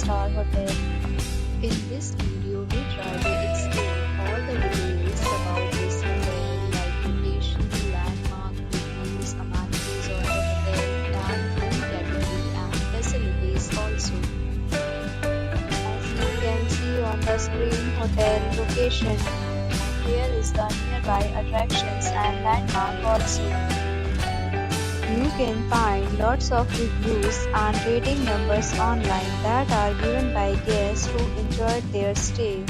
5-star hotel. In this video, we try to explain all the details about this hotel, like location, landmark, reviews, amenities of the hotel, and room category and facilities also. As you can see on the screen, hotel location. Here is the nearby attractions and landmark also. You can find lots of reviews and rating numbers online that are given by guests who enjoyed their stay.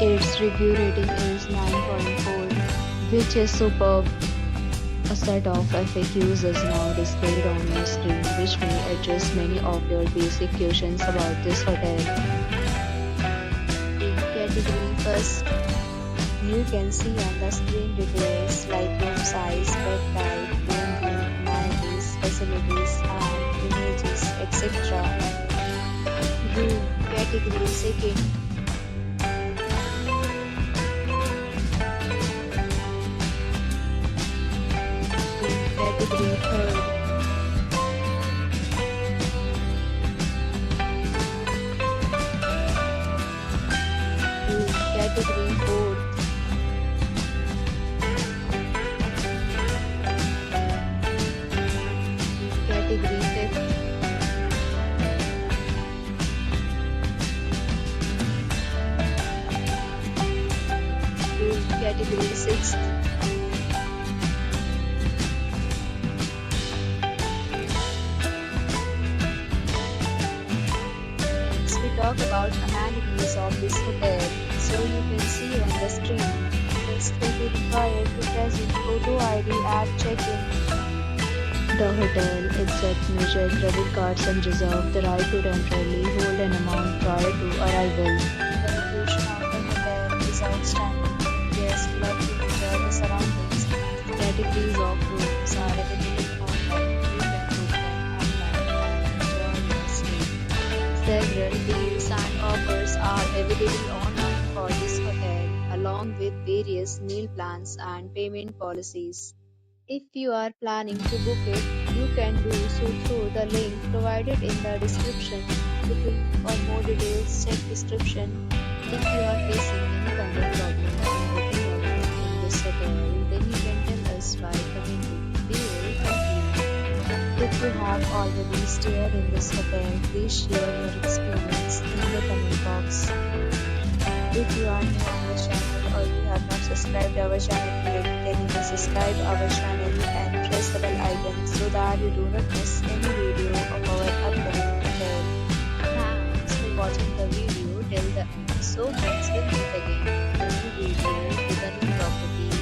Its review rating is 9.4, which is superb. A set of FAQs is now displayed on your screen, which may address many of your basic questions about this hotel. In category first, you can see on the screen details like room size, bed type, room view, amenities, facilities, and images, etc. Room category second. Room category third. Room category fourth. Category fifth. Room category sixth. Next, we talk about amenities of this hotel. So you can see on the screen. Guests will be required to present photo ID at check-in. The hotel accepts major credit cards and reserves the right to temporarily hold an amount prior to arrival. The location of the hotel is outstanding. Guests love to enjoy the surroundings. Categories of rooms are available online. You can book them online and enjoy your stay. Several deals and offers are available online for this hotel, along with various meal plans and payment policies. If you are planning to book it, you can do so through the link provided in the description. For more details, check description. If you are facing any kind of problem in booking a room in this hotel, then you can tell us by commenting. We will help you. If you have already stayed in this hotel, please share your experience in the comment box. If you are new on this channel or you have not subscribed our channel yet, then you can subscribe our channel and press the bell icon so that you do not miss any video of our upcoming hotel. Thanks for watching the video till the end. So friends, will meet again in a new video with a new property.